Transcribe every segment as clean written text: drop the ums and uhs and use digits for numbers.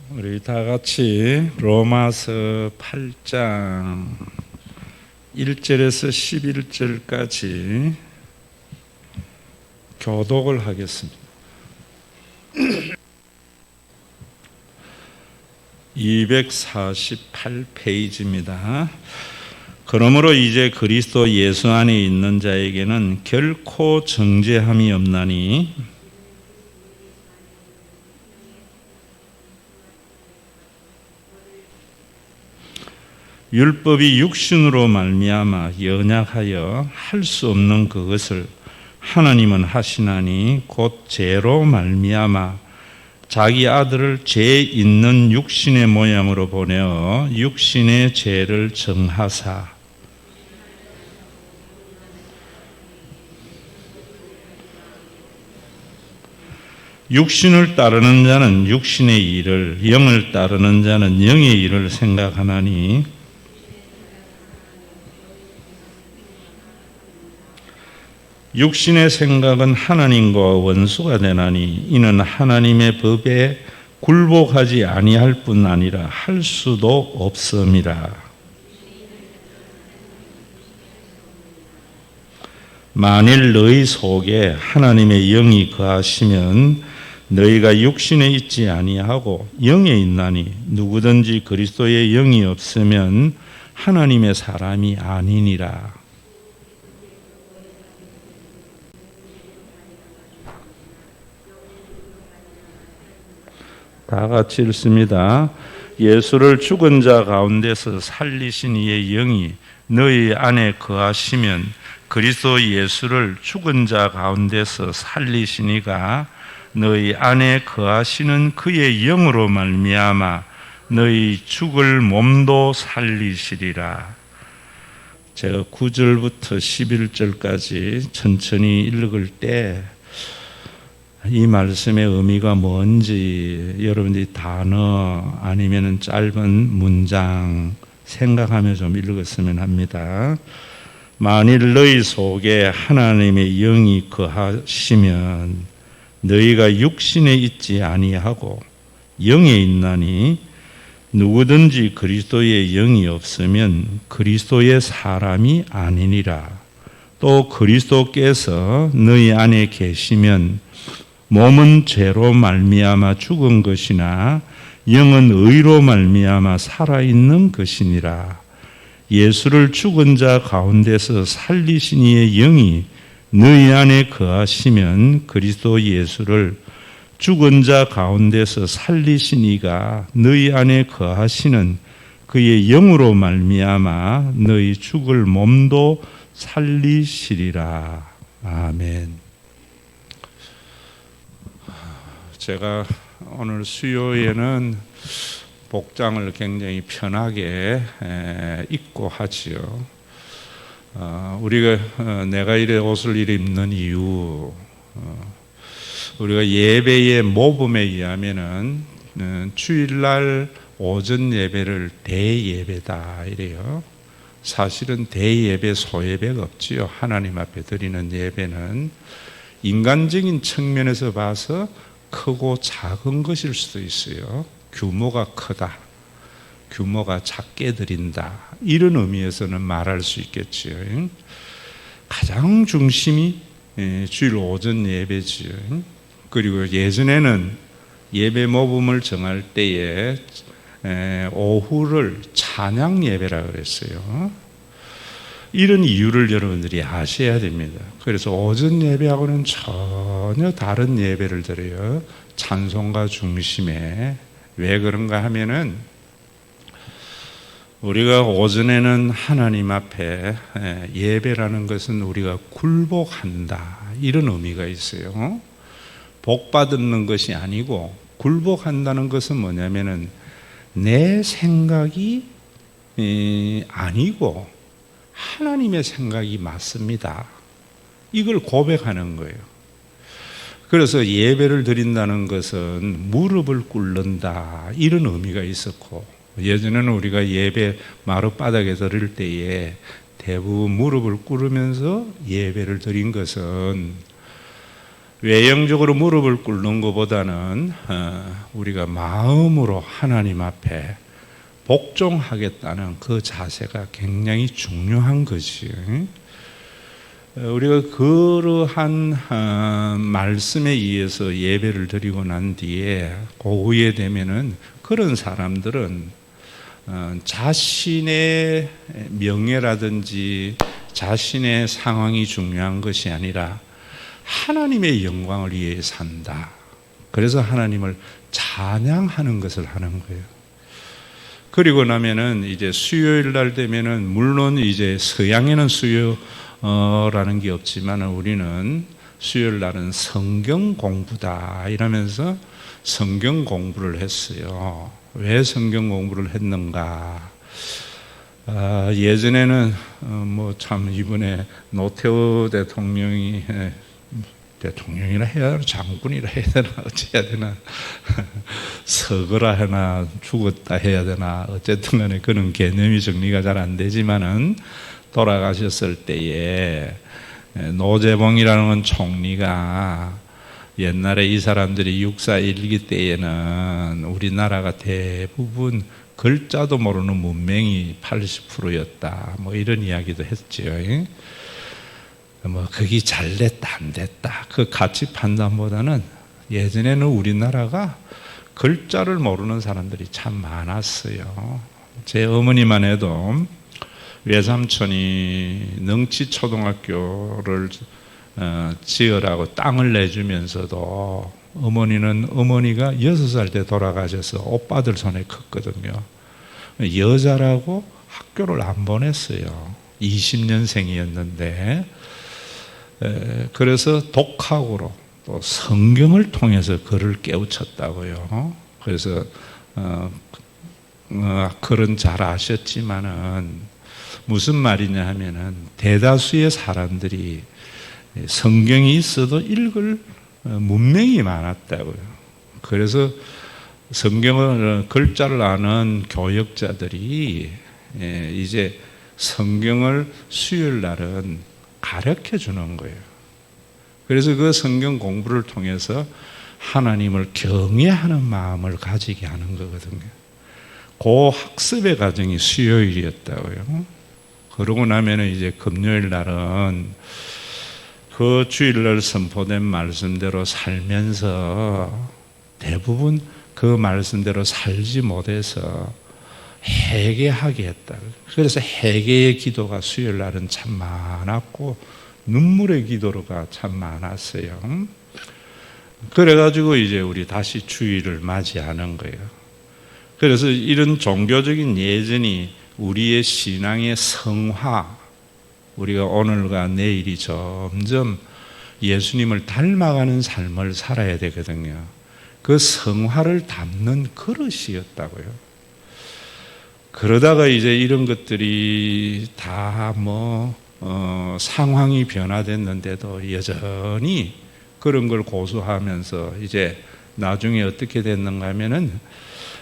우리 다 같이 로마서 8장 1절에서 11절까지 교독을 하겠습니다. 248페이지입니다. 그러므로 이제 그리스도 예수 안에 있는 자에게는 결코 정죄함이 없나니 율법이 육신으로 말미암아 연약하여 할 수 없는 그것을 하나님은 하시나니 곧 죄로 말미암아 자기 아들을 죄 있는 육신의 모양으로 보내어 육신의 죄를 정하사 육신을 따르는 자는 육신의 일을, 영을 따르는 자는 영의 일을 생각하나니 육신의 생각은 하나님과 원수가 되나니 이는 하나님의 법에 굴복하지 아니할 뿐 아니라 할 수도 없음이라. 만일 너희 속에 하나님의 영이 거하시면 너희가 육신에 있지 아니하고 영에 있나니 누구든지 그리스도의 영이 없으면 하나님의 사람이 아니니라. 다 같이 읽습니다. 예수를 죽은 자 가운데서 살리신 이의 영이 너희 안에 거하시면 그리스도 예수를 죽은 자 가운데서 살리신 이가 너희 안에 거하시는 그의 영으로 말미암아 너희 죽을 몸도 살리시리라. 제가 9절부터 11절까지 천천히 읽을 때 이 말씀의 의미가 뭔지 여러분들이 단어 아니면 짧은 문장 생각하며 좀 읽었으면 합니다. 만일 너희 속에 하나님의 영이 거하시면 너희가 육신에 있지 아니하고 영에 있나니 누구든지 그리스도의 영이 없으면 그리스도의 사람이 아니니라. 또 그리스도께서 너희 안에 계시면 몸은 죄로 말미암아 죽은 것이나 영은 의로 말미암아 살아있는 것이니라. 예수를 죽은 자 가운데서 살리신 이의 영이 너희 안에 거하시면 그리스도 예수를 죽은 자 가운데서 살리신 이가 너희 안에 거하시는 그의 영으로 말미암아 너희 죽을 몸도 살리시리라. 아멘. 제가 오늘 수요에는 복장을 굉장히 편하게 입고 하지요. 우리가 내가 이래 옷을 이래 입는 이유, 우리가 예배의 모범에 의하면은 주일날 오전 예배를 대예배다 이래요. 사실은 대예배, 소예배가 없지요. 하나님 앞에 드리는 예배는 인간적인 측면에서 봐서 크고 작은 것일 수도 있어요. 규모가 크다, 규모가 작게 드린다, 이런 의미에서는 말할 수 있겠지요. 가장 중심이 주일 오전 예배지요. 그리고 예전에는 예배 모범을 정할 때에 오후를 찬양 예배라 그랬어요. 이런 이유를 여러분들이 아셔야 됩니다. 그래서 오전 예배하고는 전혀 다른 예배를 드려요. 찬송가 중심에. 왜 그런가 하면은 우리가 오전에는 하나님 앞에 예배라는 것은 우리가 굴복한다, 이런 의미가 있어요. 복 받는 것이 아니고 굴복한다는 것은 뭐냐면은 내 생각이 아니고 하나님의 생각이 맞습니다, 이걸 고백하는 거예요. 그래서 예배를 드린다는 것은 무릎을 꿇는다, 이런 의미가 있었고, 예전에는 우리가 예배 마룻바닥에 드릴 때에 대부분 무릎을 꿇으면서 예배를 드린 것은 외형적으로 무릎을 꿇는 것보다는 우리가 마음으로 하나님 앞에 복종하겠다는 그 자세가 굉장히 중요한 거지. 우리가 그러한 말씀에 의해서 예배를 드리고 난 뒤에 그 후에 되면은 그런 사람들은 자신의 명예라든지 자신의 상황이 중요한 것이 아니라 하나님의 영광을 위해 산다. 그래서 하나님을 찬양하는 것을 하는 거예요. 그리고 나면은 이제 수요일 날 되면은 물론 이제 서양에는 수요라는 게 없지만 우리는 수요일 날은 성경 공부다 이러면서 성경 공부를 했어요. 왜 성경 공부를 했는가? 예전에는 뭐 참 이번에 노태우 대통령이 대통령이라 해야 되나 장군이라 해야 되나 어찌해야 되나 서거라 해나 죽었다 해야 되나 어쨌든 간에 그런 개념이 정리가 잘 안 되지만은 돌아가셨을 때에 노재봉이라는 총리가 옛날에 이 사람들이 육사 일기 때에는 우리나라가 대부분 글자도 모르는 문맹이 80%였다 뭐 이런 이야기도 했죠. 뭐 그게 잘 됐다 안 됐다 그 가치 판단보다는 예전에는 우리나라가 글자를 모르는 사람들이 참 많았어요. 제 어머니만 해도 외삼촌이 능치초등학교를 지으라고 땅을 내주면서도 어머니가 6살 때 돌아가셔서 오빠들 손에 컸거든요. 여자라고 학교를 안 보냈어요. 20년생이었는데 그래서 독학으로 또 성경을 통해서 그를 깨우쳤다고요. 그래서 그런 잘 아셨지만은 무슨 말이냐 하면은 대다수의 사람들이 성경이 있어도 읽을 문맹이 많았다고요. 그래서 성경을 글자를 아는 교역자들이 이제 성경을 수요일 날은 가르쳐 주는 거예요. 그래서 그 성경 공부를 통해서 하나님을 경외하는 마음을 가지게 하는 거거든요. 그 학습의 과정이 수요일이었다고요. 그러고 나면 이제 금요일 날은 그 주일날 선포된 말씀대로 살면서 대부분 그 말씀대로 살지 못해서 회개하게 했다. 그래서 회개의 기도가 수요일 날은 참 많았고 눈물의 기도가 참 많았어요. 그래가지고 이제 우리 다시 주일을 맞이하는 거예요. 그래서 이런 종교적인 예전이 우리의 신앙의 성화, 우리가 오늘과 내일이 점점 예수님을 닮아가는 삶을 살아야 되거든요. 그 성화를 담는 그릇이었다고요. 그러다가 이제 이런 것들이 다 상황이 변화됐는데도 여전히 그런 걸 고수하면서 이제 나중에 어떻게 됐는가 하면은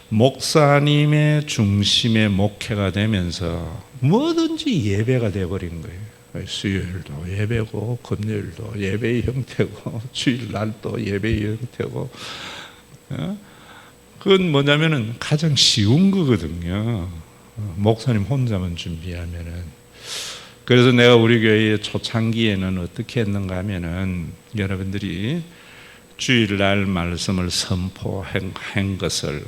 목사님의 중심의 목회가 되면서 뭐든지 예배가 돼버린 거예요. 수요일도 예배고 금요일도 예배의 형태고 주일날도 예배의 형태고 그건 뭐냐면은 가장 쉬운 거거든요. 목사님 혼자만 준비하면은. 그래서 내가 우리 교회의 초창기에는 어떻게 했는가 하면은 여러분들이 주일날 말씀을 선포한 것을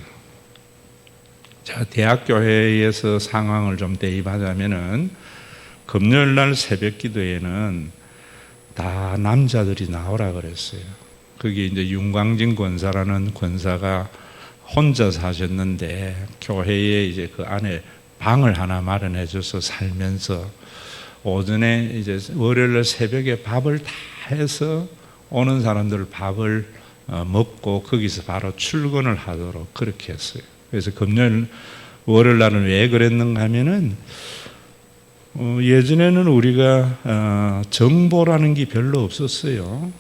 제가 대학교회에서 상황을 좀 대입하자면은 금요일날 새벽 기도에는 다 남자들이 나오라 그랬어요. 그게 이제 윤광진 권사라는 권사가 혼자 사셨는데 교회에 이제 그 안에 방을 하나 마련해 줘서 살면서 오전에 이제 월요일 새벽에 밥을 다 해서 오는 사람들 밥을 먹고 거기서 바로 출근을 하도록 그렇게 했어요. 그래서 금요일, 월요일 날은 왜 그랬는가 하면은 예전에는 우리가 정보라는 게 별로 없었어요.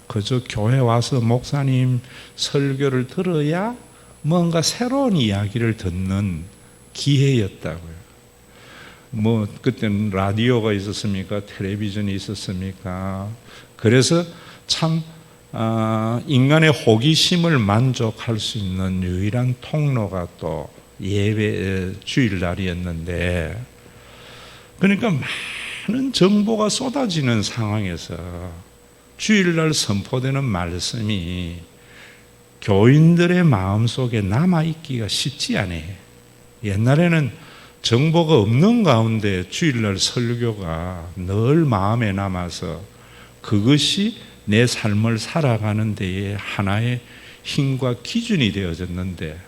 그저 교회 와서 목사님 설교를 들어야 뭔가 새로운 이야기를 듣는 기회였다고요. 뭐 그때는 라디오가 있었습니까? 텔레비전이 있었습니까? 그래서 참 인간의 호기심을 만족할 수 있는 유일한 통로가 또 예배 주일날이었는데, 그러니까 많은 정보가 쏟아지는 상황에서 주일날 선포되는 말씀이 교인들의 마음속에 남아있기가 쉽지 않아요. 옛날에는 정보가 없는 가운데 주일날 설교가 늘 마음에 남아서 그것이 내 삶을 살아가는 데에 하나의 힘과 기준이 되어졌는데,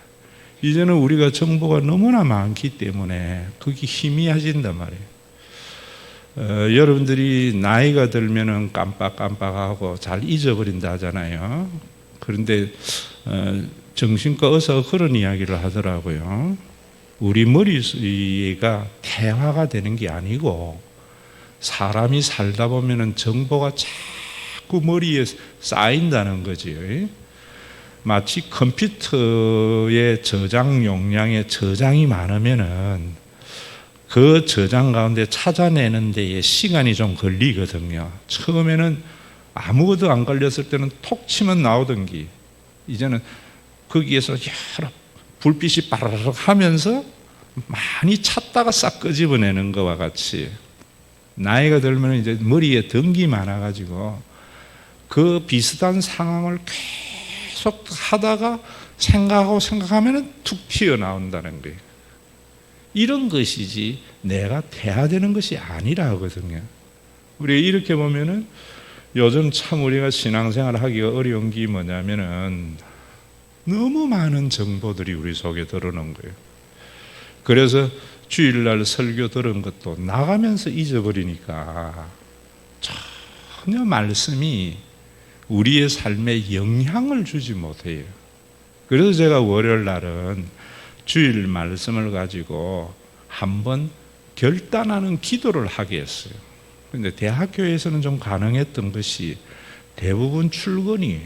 이제는 우리가 정보가 너무나 많기 때문에 그게 희미해진단 말이에요. 여러분들이 나이가 들면은 깜빡깜빡하고 잘 잊어버린다 하잖아요. 그런데 정신과 의사가 그런 이야기를 하더라고요. 우리 머리가 태화가 되는 게 아니고, 사람이 살다 보면은 정보가 자꾸 머리에 쌓인다는 거지요. 마치 컴퓨터의 저장 용량에 저장이 많으면은 그 저장 가운데 찾아내는 데에 시간이 좀 걸리거든요. 처음에는 아무것도 안 걸렸을 때는 톡 치면 나오던 게, 이제는 거기에서 여러 불빛이 빠르륵 하면서 많이 찾다가 싹 끄집어내는 것과 같이, 나이가 들면 이제 머리에 덩이 많아가지고 그 비슷한 상황을 계속 하다가 생각하면 툭 튀어나온다는 거예요. 이런 것이지 내가 태화되는 것이 아니라 하거든요. 우리 이렇게 보면은 요즘 참 우리가 신앙생활 하기가 어려운 게 뭐냐면은 너무 많은 정보들이 우리 속에 들어오는 거예요. 그래서 주일날 설교 들은 것도 나가면서 잊어버리니까 전혀 말씀이 우리의 삶에 영향을 주지 못해요. 그래서 제가 월요일 날은 주일 말씀을 가지고 한번 결단하는 기도를 하게 했어요. 그런데 대학교에서는 좀 가능했던 것이, 대부분 출근이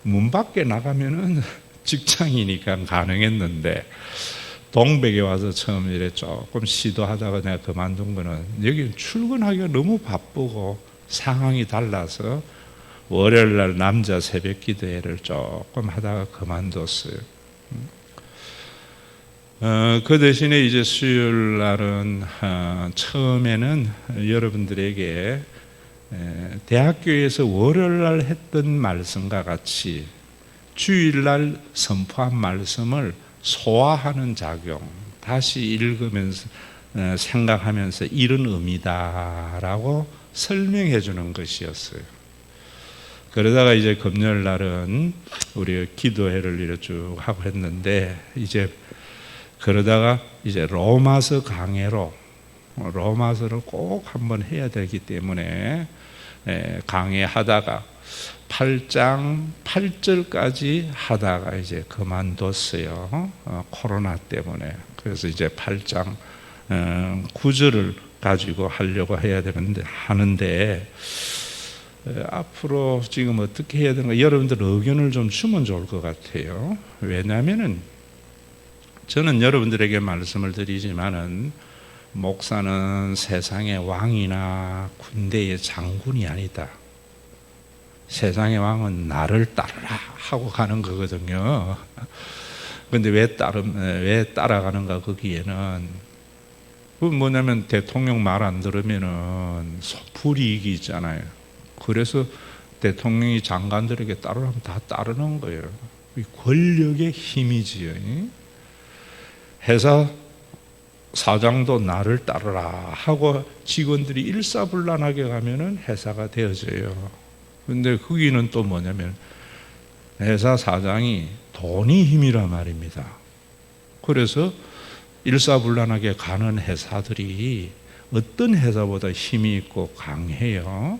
문 밖에 나가면은 직장이니까 가능했는데, 동백에 와서 처음 이래 조금 시도하다가 내가 그만둔 거는, 여기 출근하기가 너무 바쁘고 상황이 달라서 월요일 날 남자 새벽 기도회를 조금 하다가 그만뒀어요. 그 대신에 이제 수요일 날은 처음에는 여러분들에게 대학교에서 월요일 날 했던 말씀과 같이 주일 날 선포한 말씀을 소화하는 작용, 다시 읽으면서 생각하면서 이런 의미다라고 설명해 주는 것이었어요. 그러다가 이제 금요일 날은 우리가 기도회를 이렇게 쭉 하고 했는데, 이제 그러다가 이제 로마서 강해로, 로마서를 꼭 한번 해야 되기 때문에 강해하다가 8장 8절까지 하다가 이제 그만뒀어요. 코로나 때문에. 그래서 이제 8장 9절을 가지고 하려고 하는데 앞으로 지금 어떻게 해야 되는가, 여러분들 의견을 좀 주면 좋을 것 같아요. 왜냐하면은 저는 여러분들에게 말씀을 드리지만은, 목사는 세상의 왕이나 군대의 장군이 아니다. 세상의 왕은 나를 따르라 하고 가는 거거든요. 그런데 왜 따라가는가, 거기에는 뭐냐면 대통령 말 안 들으면은 불이익이 있잖아요. 그래서 대통령이 장관들에게 따르라면 다 따르는 거예요. 권력의 힘이지요. 회사 사장도 나를 따르라 하고 직원들이 일사불란하게 가면은 회사가 되어져요. 근데 거기는 또 뭐냐면 회사 사장이 돈이 힘이란 말입니다. 그래서 일사불란하게 가는 회사들이 어떤 회사보다 힘이 있고 강해요.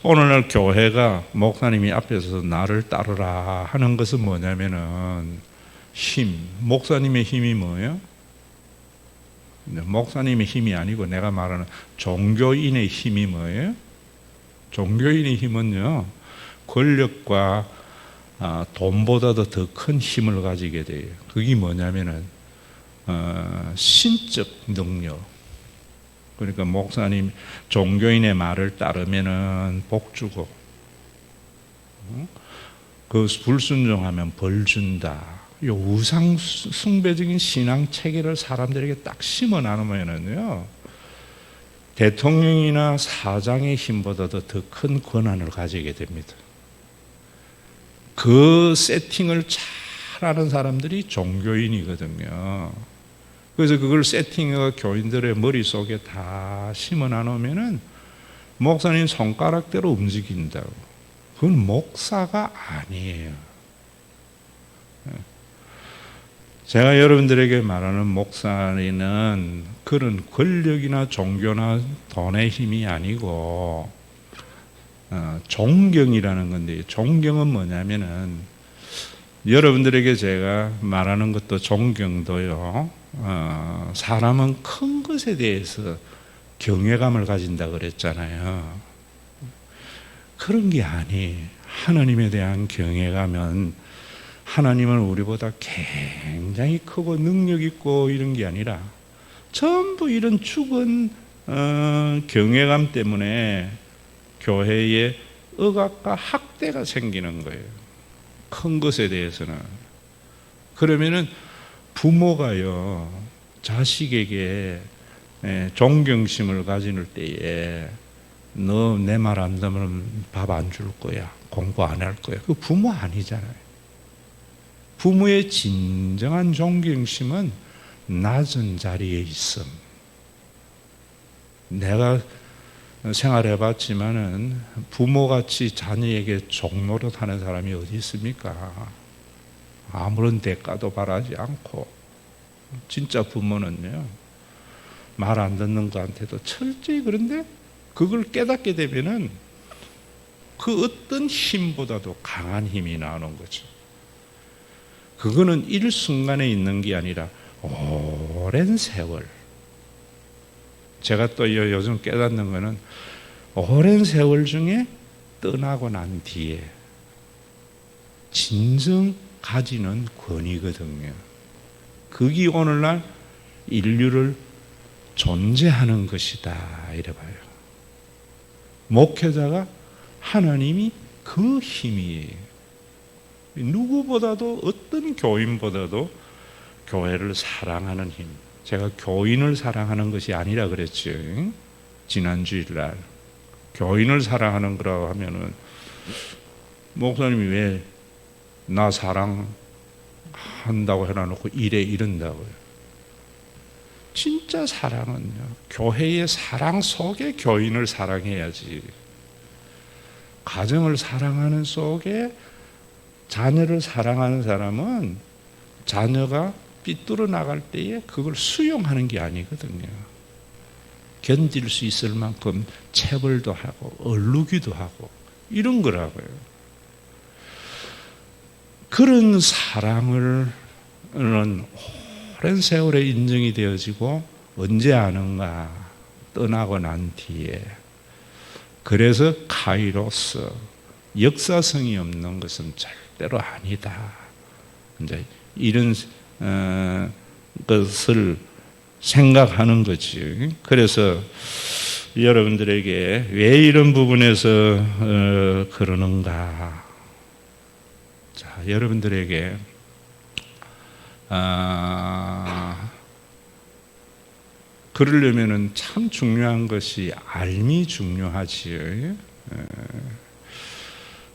오늘날 교회가 목사님이 앞에서 나를 따르라 하는 것은 뭐냐면은 목사님의 힘이 뭐예요? 목사님의 힘이 아니고 내가 말하는 종교인의 힘이 뭐예요? 종교인의 힘은요, 권력과 돈보다도 더 큰 힘을 가지게 돼요. 그게 뭐냐면은 신적 능력. 그러니까 목사님, 종교인의 말을 따르면은 복 주고, 그 불순종하면 벌 준다. 이 우상 숭배적인 신앙 체계를 사람들에게 딱 심어 놔놓으면요, 대통령이나 사장의 힘보다도 더 큰 권한을 가지게 됩니다. 그 세팅을 잘하는 사람들이 종교인이거든요. 그래서 그걸 세팅해서 교인들의 머릿속에 다 심어 놔놓으면은 목사님 손가락대로 움직인다고. 그건 목사가 아니에요. 제가 여러분들에게 말하는 목사는 그런 권력이나 종교나 돈의 힘이 아니고 존경이라는 건데, 존경은 뭐냐면은 여러분들에게 제가 말하는 것도 존경도요, 사람은 큰 것에 대해서 경외감을 가진다 그랬잖아요. 그런 게 아니에요. 하나님에 대한 경외감은 하나님은 우리보다 굉장히 크고 능력 있고 이런 게 아니라 전부 이런 죽은 경외감 때문에 교회에 억압과 학대가 생기는 거예요. 큰 것에 대해서는. 그러면은 부모가요, 자식에게 존경심을 가질 때에 너 내 말 안 들으면 밥 안 줄 거야, 공부 안 할 거야. 그 부모 아니잖아요. 부모의 진정한 존경심은 낮은 자리에 있음. 내가 생활해 봤지만은 부모같이 자녀에게 종노릇하는 사람이 어디 있습니까? 아무런 대가도 바라지 않고. 진짜 부모는요, 말 안 듣는 거한테도 철저히. 그런데 그걸 깨닫게 되면은 그 어떤 힘보다도 강한 힘이 나오는 거죠. 그거는 일순간에 있는 게 아니라 오랜 세월. 제가 또 요즘 깨닫는 거는 오랜 세월 중에 떠나고 난 뒤에 진정 가지는 권위거든요. 그게 오늘날 인류를 존재하는 것이다, 이래 봐요. 목회자가 하나님이 그 힘이에요. 누구보다도, 어떤 교인보다도 교회를 사랑하는 힘. 제가 교인을 사랑하는 것이 아니라 그랬죠. 지난 주일날 교인을 사랑하는 거라고 하면은 목사님이 왜 나 사랑한다고 해놔놓고 이런다고요. 진짜 사랑은요, 교회의 사랑 속에 교인을 사랑해야지. 가정을 사랑하는 속에 자녀를 사랑하는 사람은 자녀가 삐뚤어 나갈 때에 그걸 수용하는 게 아니거든요. 견딜 수 있을 만큼 체벌도 하고 얼루기도 하고 이런 거라고요. 그런 사랑을 오랜 세월에 인정이 되어지고 언제 아는가? 떠나고 난 뒤에. 그래서 카이로스, 역사성이 없는 것은 절대로 아니다. 이제 이런 것을 생각하는 거지. 그래서 여러분들에게 왜 이런 부분에서 그러는가? 자, 여러분들에게 그러려면은 참 중요한 것이 알미 중요하지요.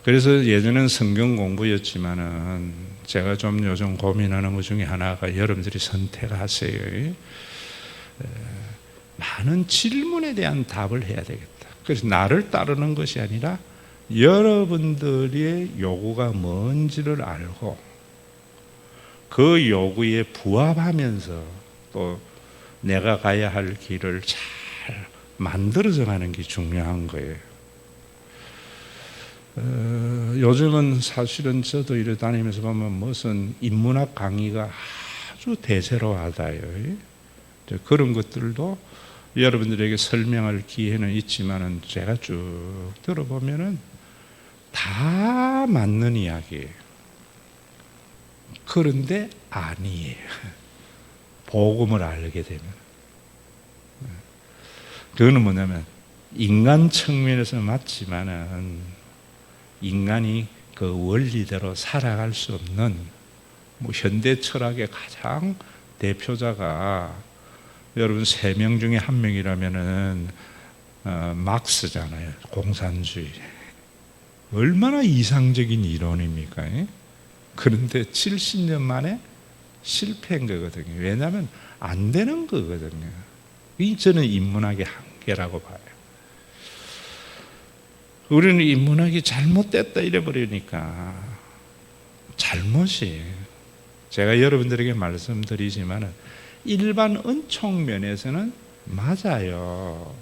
그래서 예전엔 성경 공부였지만은 제가 좀 요즘 고민하는 것 중에 하나가 여러분들이 선택하세요. 많은 질문에 대한 답을 해야 되겠다. 그래서 나를 따르는 것이 아니라 여러분들의 요구가 뭔지를 알고 그 요구에 부합하면서 또 내가 가야 할 길을 잘 만들어져 가는 게 중요한 거예요. 요즘은 사실은 저도 이래 다니면서 보면 무슨 인문학 강의가 아주 대세로하다요. 그런 것들도 여러분들에게 설명할 기회는 있지만은 제가 쭉 들어보면은 다 맞는 이야기예요. 그런데 아니에요. 복음을 알게 되면. 그거는 뭐냐면 인간 측면에서 맞지만은 인간이 그 원리대로 살아갈 수 없는 현대 철학의 가장 대표자가 여러분 3명 중에 1명이라면은 막스잖아요. 공산주의. 얼마나 이상적인 이론입니까? 그런데 70년 만에 실패한 거거든요. 왜냐하면 안 되는 거거든요. 이 저는 인문학의 한계라고 봐요. 우리는 인문학이 잘못됐다 이래버리니까 잘못이 제가 여러분들에게 말씀드리지만 일반 은총 면에서는 맞아요.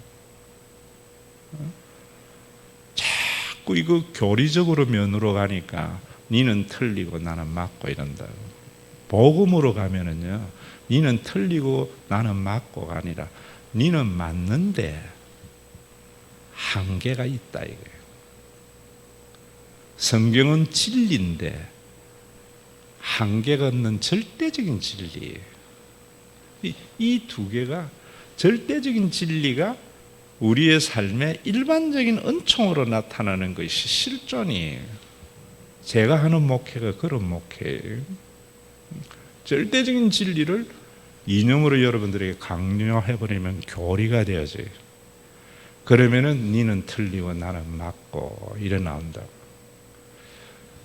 자꾸 이거 교리적으로 면으로 가니까 니는 틀리고 나는 맞고 이런다고. 복음으로 가면은요, 니는 틀리고 나는 맞고가 아니라 니는 맞는데 한계가 있다 이거예요. 성경은 진리인데 한계가 없는 절대적인 진리예요. 이 두 개가 절대적인 진리가 우리의 삶에 일반적인 은총으로 나타나는 것이 실존이에요. 제가 하는 목회가 그런 목회예요. 절대적인 진리를 이념으로 여러분들에게 강요해버리면 교리가 되어져요. 그러면은 니는 틀리고 나는 맞고 이래 나온다고.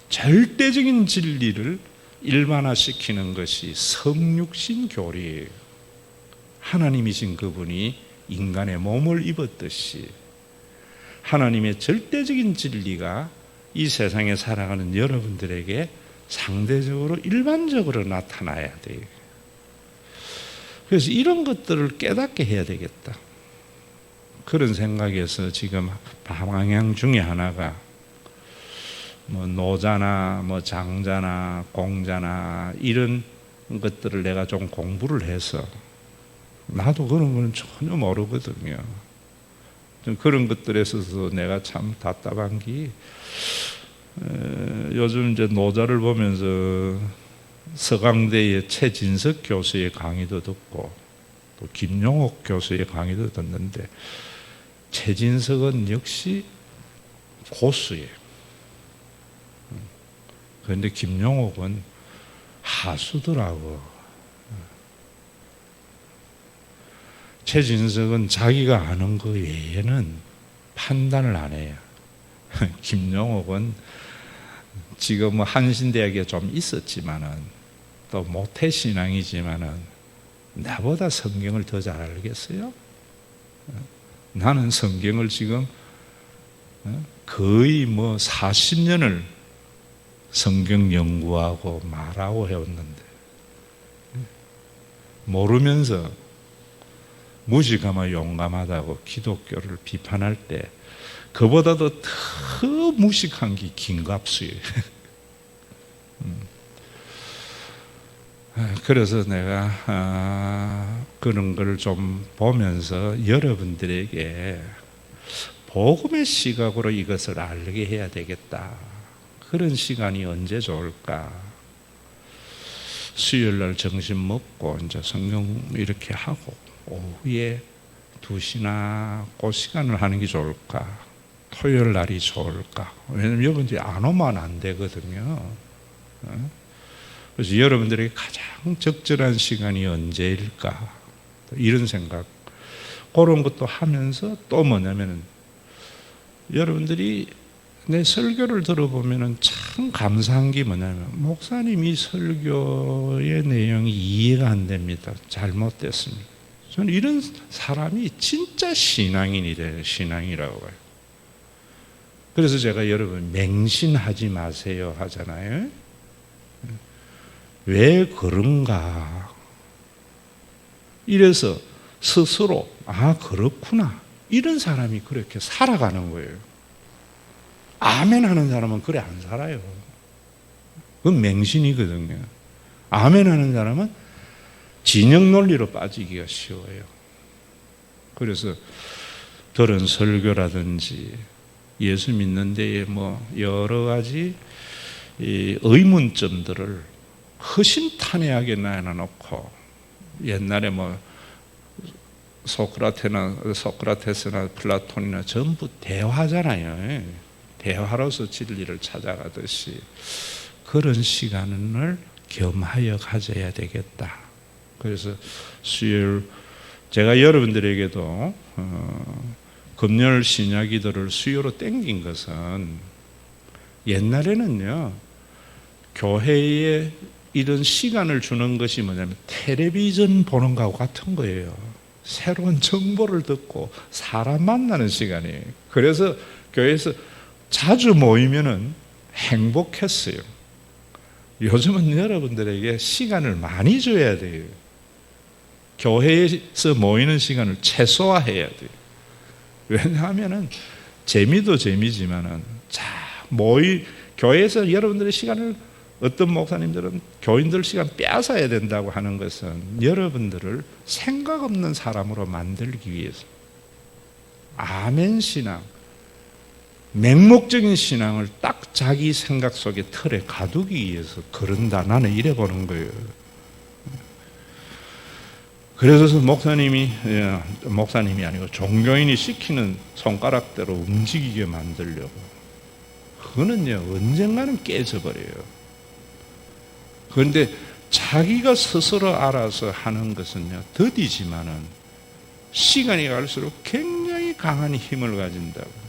절대적인 진리를 일반화시키는 것이 성육신 교리예요. 하나님이신 그분이 인간의 몸을 입었듯이 하나님의 절대적인 진리가 이 세상에 살아가는 여러분들에게 상대적으로 일반적으로 나타나야 돼요. 그래서 이런 것들을 깨닫게 해야 되겠다. 그런 생각에서 지금 방향 중에 하나가 노자나 장자나 공자나 이런 것들을 내가 좀 공부를 해서 나도 그런 거는 전혀 모르거든요. 그런 것들에 있어서 내가 참 답답한 게 요즘 이제 노자를 보면서 서강대의 최진석 교수의 강의도 듣고 또 김용옥 교수의 강의도 듣는데 최진석은 역시 고수예요. 그런데 김용옥은 하수더라고. 최진석은 자기가 아는 거 외에는 판단을 안 해요. 김용옥은 지금 한신대학에 좀 있었지만은 또 모태신앙이지만은 나보다 성경을 더 잘 알겠어요? 나는 성경을 지금 거의 40년을 성경 연구하고 말하고 해왔는데 모르면서 무식하면 용감하다고 기독교를 비판할 때 그보다도 더 무식한 게 김갑수예요. 그래서 내가 그런 걸 좀 보면서 여러분들에게 복음의 시각으로 이것을 알게 해야 되겠다. 그런 시간이 언제 좋을까? 수요일날 점심 먹고 이제 성경 이렇게 하고 오후에 2시나 그 시간을 하는 게 좋을까? 토요일 날이 좋을까? 왜냐면 여기 이제 안 오면 안 되거든요. 그래서 여러분들에게 가장 적절한 시간이 언제일까? 이런 생각, 그런 것도 하면서 또 뭐냐면 여러분들이 내 설교를 들어보면 참 감사한 게 뭐냐면 목사님이 설교의 내용이 이해가 안 됩니다. 잘못됐습니다. 저는 이런 사람이 진짜 신앙인이래요. 신앙이라고 봐요. 그래서 제가 여러분 맹신하지 마세요 하잖아요. 왜 그런가? 이래서 스스로 그렇구나. 이런 사람이 그렇게 살아가는 거예요. 아멘 하는 사람은 그래 안 살아요. 그건 맹신이거든요. 아멘 하는 사람은 진영 논리로 빠지기가 쉬워요. 그래서 들은 설교라든지 예수 믿는 데에 여러 가지 의문점들을 허심탄회하게 내놓고 옛날에 소크라테스나 플라톤이나 전부 대화잖아요. 대화로서 진리를 찾아가듯이 그런 시간을 겸하여 가져야 되겠다. 그래서 수요일 제가 여러분들에게도 금요일 신약기도를 수요로 땡긴 것은 옛날에는요 교회에 이런 시간을 주는 것이 뭐냐면 텔레비전 보는 거하고 같은 거예요. 새로운 정보를 듣고 사람 만나는 시간이에요. 그래서 교회에서 자주 모이면은 행복했어요. 요즘은 여러분들에게 시간을 많이 줘야 돼요. 교회에서 모이는 시간을 최소화해야 돼요. 왜냐하면은 재미도 재미지만은 교회에서 여러분들의 시간을 어떤 목사님들은 교인들 시간 빼앗아야 된다고 하는 것은 여러분들을 생각 없는 사람으로 만들기 위해서 아멘 신앙, 맹목적인 신앙을 딱 자기 생각 속에 틀에 가두기 위해서 그런다. 나는 이래 보는 거예요. 그래서 목사님이 아니고 종교인이 시키는 손가락대로 움직이게 만들려고. 그거는요 언젠가는 깨져버려요. 그런데 자기가 스스로 알아서 하는 것은요 더디지만은 시간이 갈수록 굉장히 강한 힘을 가진다고.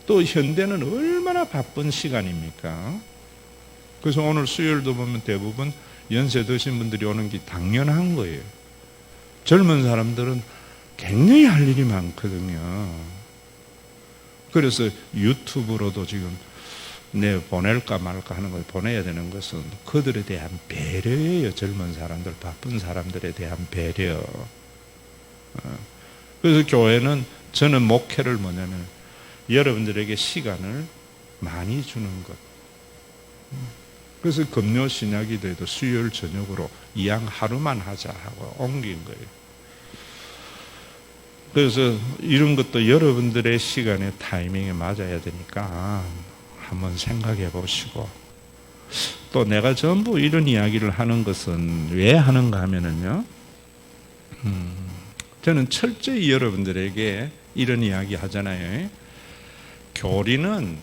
또 현대는 얼마나 바쁜 시간입니까? 그래서 오늘 수요일도 보면 대부분 연세 드신 분들이 오는 게 당연한 거예요. 젊은 사람들은 굉장히 할 일이 많거든요. 그래서 유튜브로도 지금 보낼까 말까 하는 걸 보내야 되는 것은 그들에 대한 배려예요. 젊은 사람들, 바쁜 사람들에 대한 배려. 그래서 교회는 저는 목회를 뭐냐면 여러분들에게 시간을 많이 주는 것. 그래서 금요 신약기도에도 수요일 저녁으로 이왕 하루만 하자 하고 옮긴 거예요. 그래서 이런 것도 여러분들의 시간의 타이밍에 맞아야 되니까 한번 생각해 보시고, 또 내가 전부 이런 이야기를 하는 것은 왜 하는가 하면은요, 저는 철저히 여러분들에게 이런 이야기 하잖아요. 교리는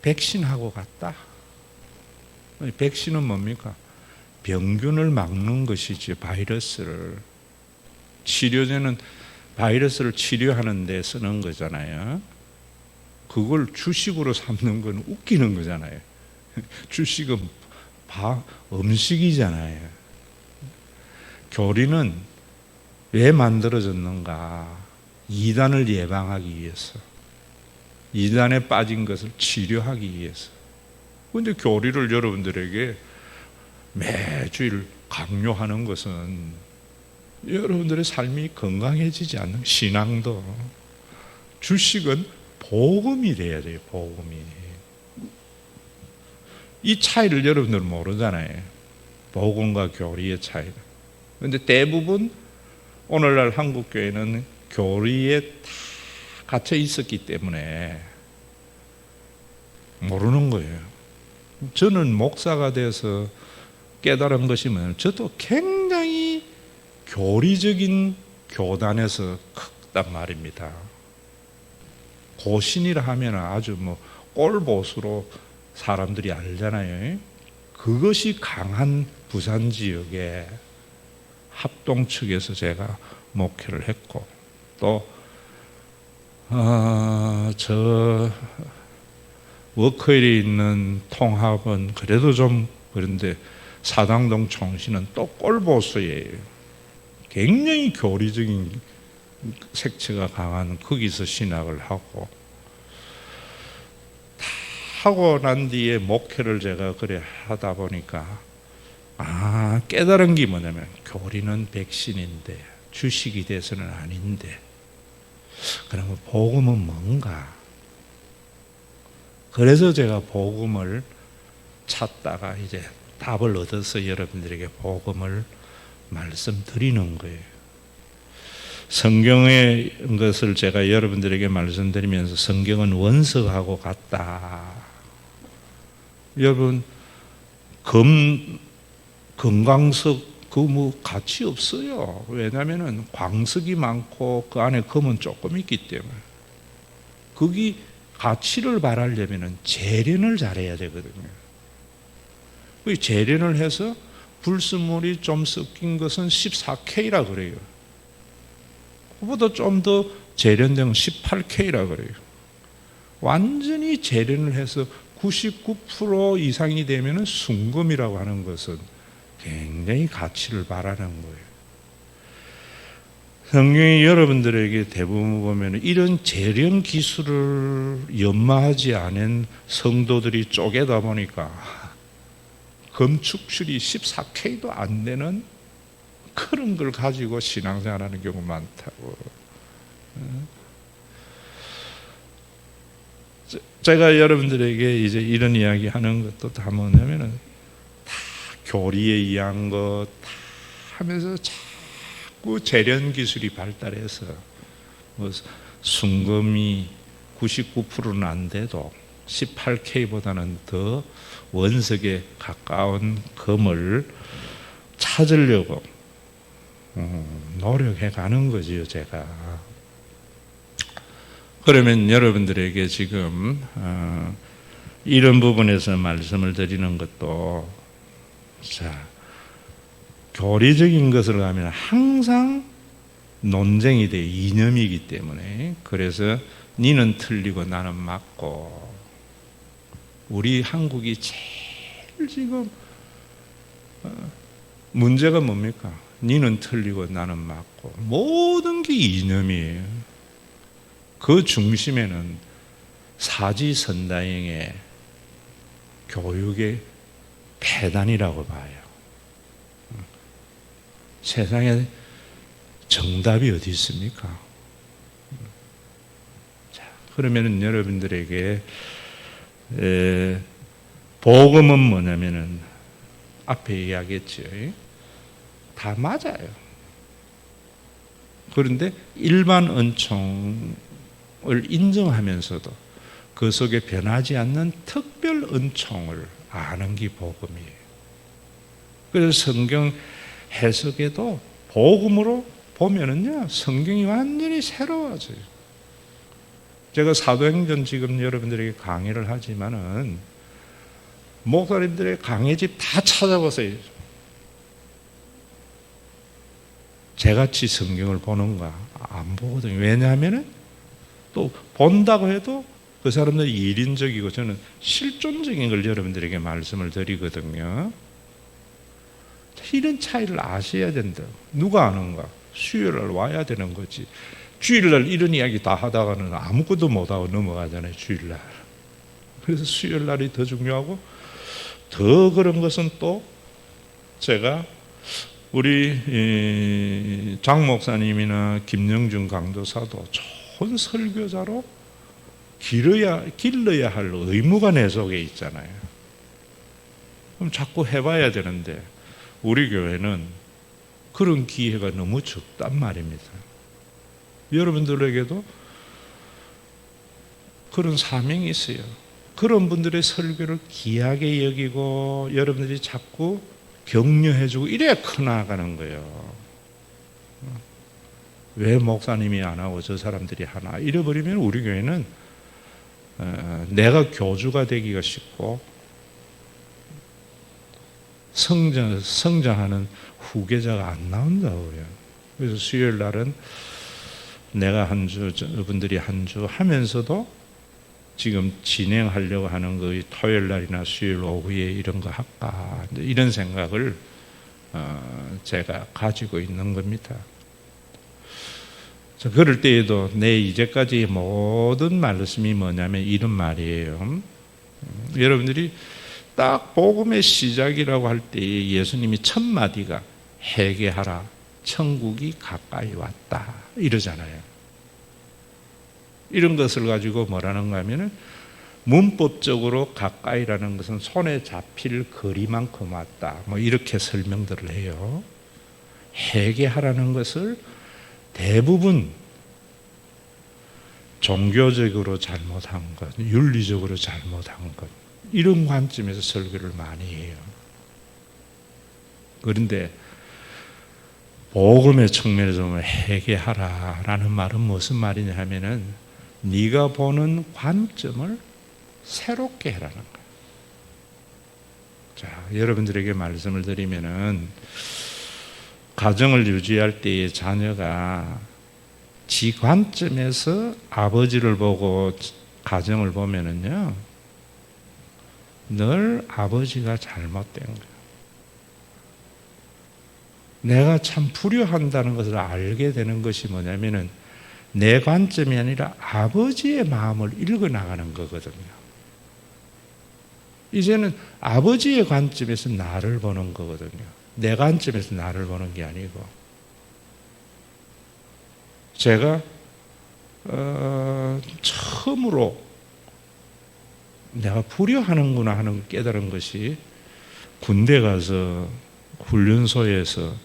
백신하고 같다. 백신은 뭡니까? 병균을 막는 것이지 바이러스를. 치료제는 바이러스를 치료하는 데 쓰는 거잖아요. 그걸 주식으로 삼는 건 웃기는 거잖아요. 주식은 음식이잖아요. 교리는 왜 만들어졌는가? 이단을 예방하기 위해서, 이단에 빠진 것을 치료하기 위해서. 그런데 교리를 여러분들에게 매주일 강요하는 것은 여러분들의 삶이 건강해지지 않는, 신앙도. 주식은 복음이 돼야 돼요. 복음이. 이 차이를 여러분들은 모르잖아요. 복음과 교리의 차이를. 그런데 대부분 오늘날 한국교회는 교리에 다 갇혀 있었기 때문에 모르는 거예요. 저는 목사가 돼서 깨달은 것이 뭐냐면, 저도 굉장히 교리적인 교단에서 컸단 말입니다. 고신이라 하면 아주 꼴보수로 사람들이 알잖아요. 그것이 강한 부산 지역의 합동 측에서 제가 목회를 했고, 또 저 워커힐에 있는 통합은 그래도 좀 그런데 사당동 총신은 또 꼴보수예요. 굉장히 교리적인 색채가 강한 거기서 신학을 하고, 다 하고 난 뒤에 목회를 제가 그래 하다 보니까 깨달은 게 뭐냐면, 교리는 백신인데 주식이 돼서는 아닌데, 그러면 복음은 뭔가? 그래서 제가 복음을 찾다가 이제 답을 얻어서 여러분들에게 복음을 말씀드리는 거예요. 성경의 것을 제가 여러분들에게 말씀드리면서, 성경은 원석하고 같다. 여러분, 금광석 가치 없어요. 왜냐하면 광석이 많고 그 안에 금은 조금 있기 때문에. 거기 가치를 발하려면 재련을 잘해야 되거든요. 그 재련을 해서 불순물이 좀 섞인 것은 14K라 그래요. 그보다 좀 더 재련된 건 18K라 그래요. 완전히 재련을 해서 99% 이상이 되면 순금이라고 하는 것은 굉장히 가치를 발하는 거예요. 성경이 여러분들에게 대부분 보면 이런 재련 기술을 연마하지 않은 성도들이 쪼개다 보니까 검축출이 14K도 안 되는 그런 걸 가지고 신앙생활하는 경우 많다고. 제가 여러분들에게 이제 이런 이야기 하는 것도 다 뭐냐면은 다 교리에 의한 것 다 하면서 자꾸 재련 기술이 발달해서 뭐 순금이 99%는 안 돼도 18K보다는 더 원석에 가까운 금을 찾으려고 노력해 가는 거지요, 제가. 그러면 여러분들에게 지금 이런 부분에서 말씀을 드리는 것도, 자, 교리적인 것을 하면 항상 논쟁이 돼, 이념이기 때문에. 그래서 니는 틀리고 나는 맞고. 우리 한국이 제일 지금 문제가 뭡니까? 니는 틀리고 나는 맞고. 모든 게 이념이에요. 그 중심에는 사지선다형의 교육의 폐단이라고 봐요. 세상에 정답이 어디 있습니까? 자, 그러면은 여러분들에게 복음은 뭐냐면은 앞에 이야기했죠. 다 맞아요. 그런데 일반 은총을 인정하면서도 그 속에 변하지 않는 특별 은총을 아는 게 복음이에요. 그래서 성경 해석에도 복음으로 보면은요, 성경이 완전히 새로워져요. 제가 사도행전 지금 여러분들에게 강의를 하지만은 목사님들의 강의집 다 찾아보세요. 저같이 성경을 보는가? 안 보거든요. 왜냐하면은 또 본다고 해도 그 사람들이 일인적이고 저는 실존적인 걸 여러분들에게 말씀을 드리거든요. 이런 차이를 아셔야 된다. 누가 아는가? 수요일날 와야 되는 거지. 주일날 이런 이야기 다 하다가는 아무것도 못하고 넘어가잖아요. 주일날. 그래서 수요일날이 더 중요하고, 더 그런 것은 또 제가 우리 장 목사님이나 김영준 강도사도 좋은 설교자로 길러야 할 의무가 내 속에 있잖아요. 그럼 자꾸 해봐야 되는데 우리 교회는 그런 기회가 너무 적단 말입니다. 여러분들에게도 그런 사명이 있어요. 그런 분들의 설교를 귀하게 여기고 여러분들이 자꾸 격려해주고 이래야 커나가는 거예요. 왜 목사님이 안 하고 저 사람들이 하나 이래버리면 우리 교회는 내가 교주가 되기가 쉽고 성장하는 후계자가 안 나온다고요. 그래서 수요일 날은 내가 한 주, 저분들이 한 주 하면서도 지금 진행하려고 하는 그 토요일 날이나 수요일 오후에 이런 거 할까 이런 생각을 제가 가지고 있는 겁니다. 자, 그럴 때에도 내 이제까지 모든 말씀이 뭐냐면 이런 말이에요. 여러분들이 딱 복음의 시작이라고 할 때 예수님이 첫 마디가 회개하라, 천국이 가까이 왔다 이러잖아요. 이런 것을 가지고 뭐라는가 하면은 문법적으로 가까이라는 것은 손에 잡힐 거리만큼 왔다. 뭐 이렇게 설명들을 해요. 회개하라는 것을 대부분 종교적으로 잘못한 것, 윤리적으로 잘못한 것, 이런 관점에서 설교를 많이 해요. 그런데 복음의 측면에서 보면 회개하라라는 말은 무슨 말이냐 하면은 네가 보는 관점을 새롭게 해라는 거예요. 자, 여러분들에게 말씀을 드리면은 가정을 유지할 때의 자녀가 지 관점에서 아버지를 보고 가정을 보면은요, 늘 아버지가 잘못된 거예요. 내가 참 불효한다는 것을 알게 되는 것이 뭐냐면은 내 관점이 아니라 아버지의 마음을 읽어 나가는 거거든요. 이제는 아버지의 관점에서 나를 보는 거거든요. 내 관점에서 나를 보는 게 아니고. 제가 처음으로 내가 불효하는구나 하는 깨달은 것이 군대 가서 훈련소에서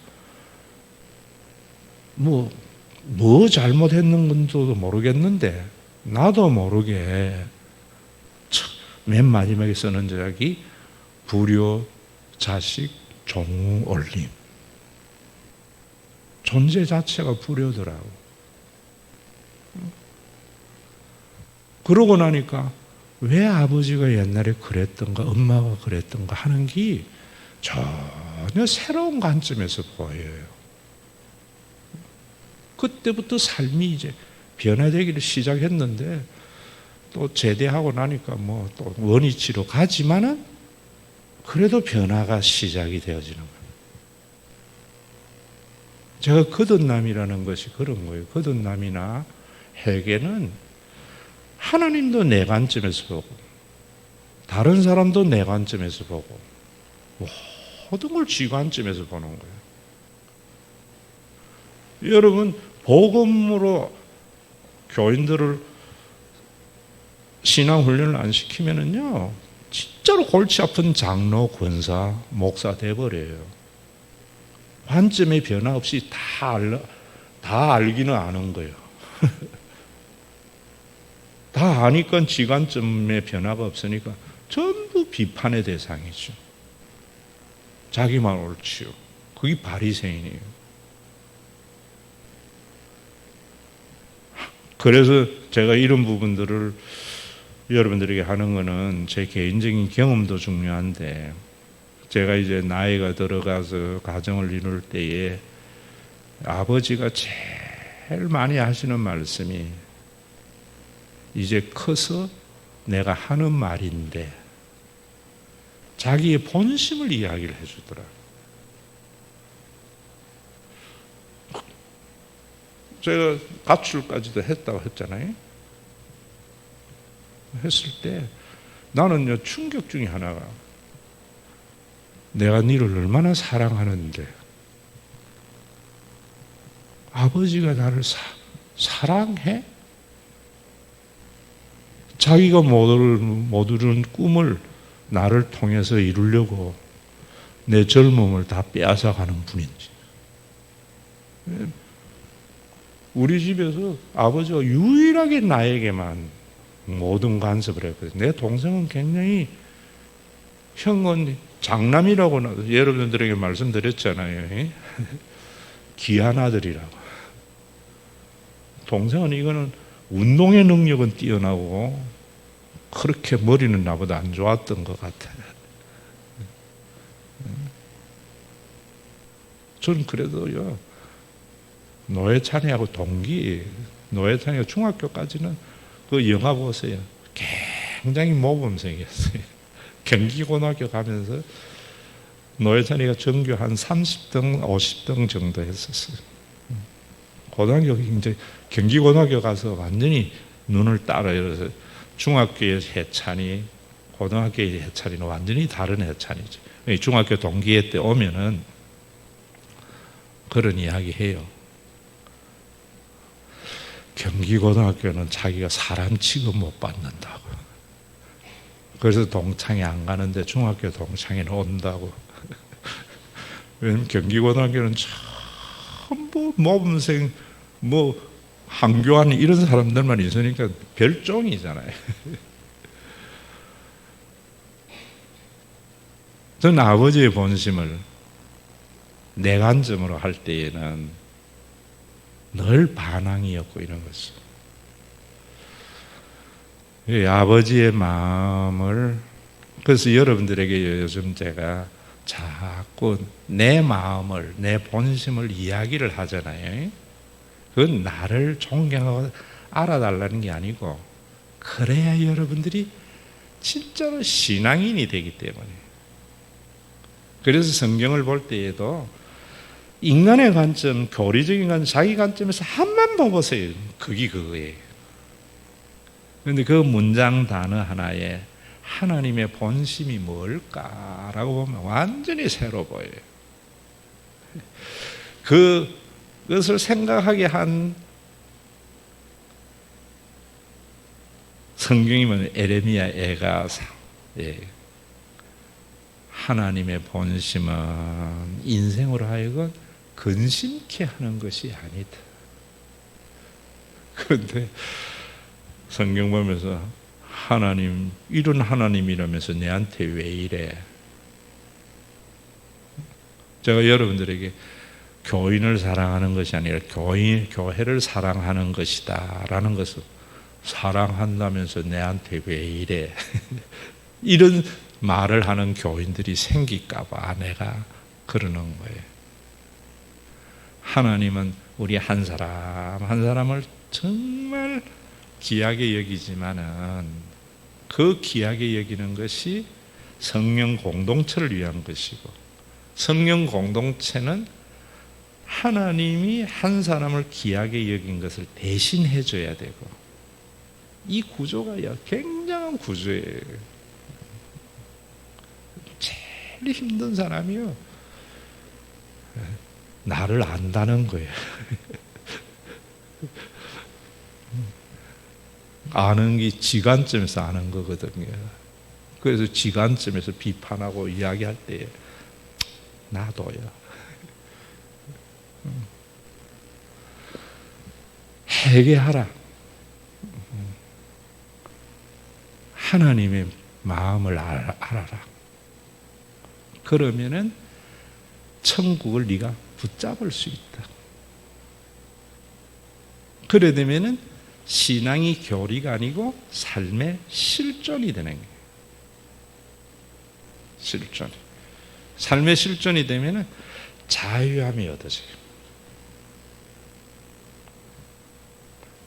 뭐 잘못했는 건지도 모르겠는데 나도 모르게 맨 마지막에 쓰는 제약이 불효, 자식, 종우, 올림. 존재 자체가 불효더라고. 그러고 나니까 왜 아버지가 옛날에 그랬던가 엄마가 그랬던가 하는 게 전혀 새로운 관점에서 보여요. 그때부터 삶이 이제 변화되기를 시작했는데 또 제대하고 나니까 뭐 또 원위치로 가지만은 그래도 변화가 시작이 되어지는 거예요. 제가 거듭남이라는 것이 그런 거예요. 거듭남이나 회개는 하나님도 내 관점에서 보고 다른 사람도 내 관점에서 보고 모든 걸 지 관점에서 보는 거예요. 여러분 복음으로 교인들을 신앙훈련을 안 시키면은요 진짜로 골치 아픈 장로, 권사, 목사 돼버려요. 관점의 변화 없이 다 알기는 아는 거예요. 다 아니까 지관점의 변화가 없으니까 전부 비판의 대상이죠. 자기만 옳지요. 그게 바리새인이에요. 그래서 제가 이런 부분들을 여러분들에게 하는 거는 제 개인적인 경험도 중요한데 제가 이제 나이가 들어가서 가정을 이룰 때에 아버지가 제일 많이 하시는 말씀이 이제 커서 내가 하는 말인데 자기의 본심을 이야기를 해주더라. 제가 가출까지도 했다고 했잖아요. 했을 때 나는요 충격 중에 하나가 내가 너를 얼마나 사랑하는데 아버지가 나를 사랑해? 자기가 못 이룬 꿈을 나를 통해서 이루려고 내 젊음을 다 빼앗아가는 분인지. 우리 집에서 아버지가 유일하게 나에게만 모든 간섭을 했거든요. 내 동생은 굉장히 형은 장남이라고 여러분들에게 말씀드렸잖아요. 귀한 아들이라고. 동생은 이거는 운동의 능력은 뛰어나고 그렇게 머리는 나보다 안 좋았던 것 같아요. 저는 그래도요 노회찬이하고 동기, 노회찬이가 중학교까지는 그 영화 보세요. 굉장히 모범생이었어요. 경기고등학교 가면서 노회찬이가 전교 한 30등, 50등 정도 했었어요. 고등학교 이제 경기고등학교 가서 완전히 눈을 따라요. 그래서 중학교의 해찬이, 고등학교의 해찬이는 완전히 다른 해찬이죠. 중학교 동기회 때 오면은 그런 이야기 해요. 경기고등학교는 자기가 사람 취급 못 받는다고. 그래서 동창회 안 가는데 중학교 동창회는 온다고. 왜냐면 경기고등학교는 전부 모범생, 한교안 이런 사람들만 있으니까 별종이잖아요. 저는 아버지의 본심을 내 관점으로 할 때에는 늘 반항이었고 이런 것이. 이 아버지의 마음을, 그래서 여러분들에게 요즘 제가 자꾸 내 마음을, 내 본심을 이야기를 하잖아요. 그건 나를 존경하고 알아달라는 게 아니고, 그래야 여러분들이 진짜로 신앙인이 되기 때문에. 그래서 성경을 볼 때에도 인간의 관점, 교리적인 관점, 자기 관점에서 한번 봐보세요. 그게 그거예요. 그런데 그 문장 단어 하나에 하나님의 본심이 뭘까라고 보면 완전히 새로 보여요. 그것을 생각하게 한 성경이면 에레미야 에가사. 예. 하나님의 본심은 인생으로 하여금 근심케 하는 것이 아니다. 그런데 성경 보면서 하나님, 이런 하나님이라면서 내한테 왜 이래? 제가 여러분들에게 교인을 사랑하는 것이 아니라 교회를 사랑하는 것이다 라는 것을, 사랑한다면서 내한테 왜 이래? 이런 말을 하는 교인들이 생길까 봐 내가 그러는 거예요. 하나님은 우리 한 사람 한 사람을 정말 귀하게 여기지만은 그 귀하게 여기는 것이 성령 공동체를 위한 것이고, 성령 공동체는 하나님이 한 사람을 귀하게 여긴 것을 대신해 줘야 되고, 이 구조가 굉장한 구조예요. 제일 힘든 사람이요, 나를 안다는 거예요. 아는 게 지관점에서 아는 거거든요. 그래서 지관점에서 비판하고 이야기할 때 나도요. 회개하라. 하나님의 마음을 알아라. 그러면은 천국을 네가 붙잡을 수 있다. 그래 되면은 신앙이 교리가 아니고 삶의 실존이 되는 거예요. 실존. 삶의 실존이 되면은 자유함이 얻어져요.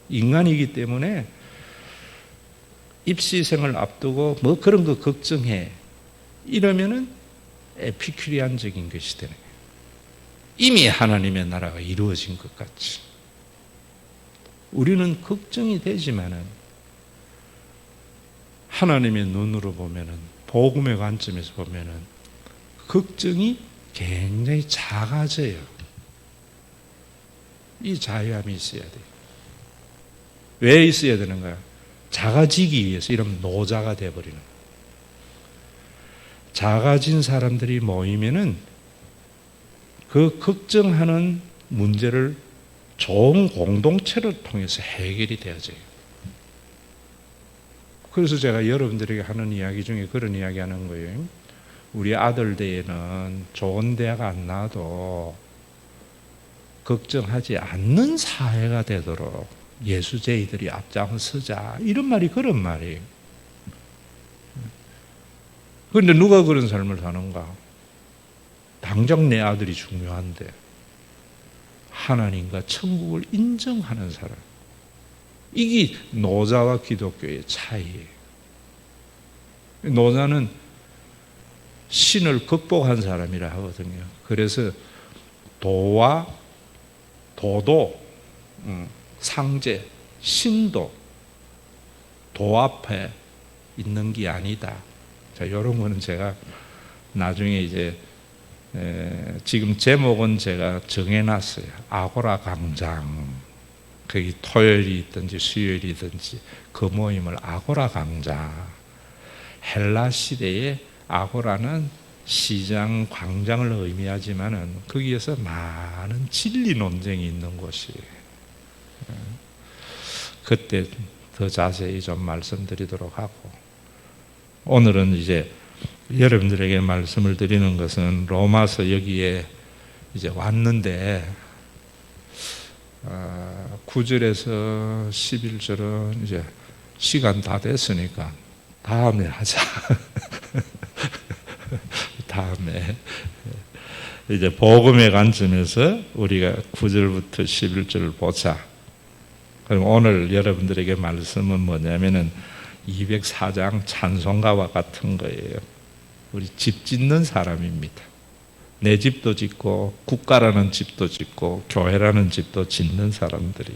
인간이기 때문에 입시생을 앞두고 뭐 그런 거 걱정해 이러면은 에피큐리안적인 것이 되는 거예요. 이미 하나님의 나라가 이루어진 것 같이. 우리는 걱정이 되지만은 하나님의 눈으로 보면은, 복음의 관점에서 보면은 걱정이 굉장히 작아져요. 이 자유함이 있어야 돼요. 왜 있어야 되는가요? 작아지기 위해서. 이러면 노자가 되어버리는 거예요. 작아진 사람들이 모이면은 그 걱정하는 문제를 좋은 공동체를 통해서 해결이 되어져요. 그래서 제가 여러분들에게 하는 이야기 중에 그런 이야기 하는 거예요. 우리 아들 대에는 좋은 대학 안 나와도 걱정하지 않는 사회가 되도록 예수제이들이 앞장서자. 이런 말이 그런 말이에요. 그런데 누가 그런 삶을 사는가? 당장 내 아들이 중요한데 하나님과 천국을 인정하는 사람. 이게 노자와 기독교의 차이예요. 노자는 신을 극복한 사람이라 하거든요. 그래서 도와 도도, 상제, 신도 도 앞에 있는 게 아니다. 자, 이런 거는 제가 나중에 이제 지금 제목은 제가 정해놨어요. 아고라 강장. 거기 토요일이 있든지 수요일이든지 그 모임을 아고라 강장. 헬라 시대에 아고라는 시장, 광장을 의미하지만은 거기에서 많은 진리 논쟁이 있는 곳이에요. 그때 더 자세히 좀 말씀드리도록 하고, 오늘은 이제 여러분들에게 말씀을 드리는 것은 로마서 여기에 이제 왔는데 9절에서 11절은 이제 시간 다 됐으니까 다음에 하자. 다음에 이제 복음의 관점에서 우리가 9절부터 11절을 보자. 그럼 오늘 여러분들에게 말씀은 뭐냐면은 204장 찬송가와 같은 거예요. 우리 집 짓는 사람입니다. 내 집도 짓고 국가라는 집도 짓고 교회라는 집도 짓는 사람들이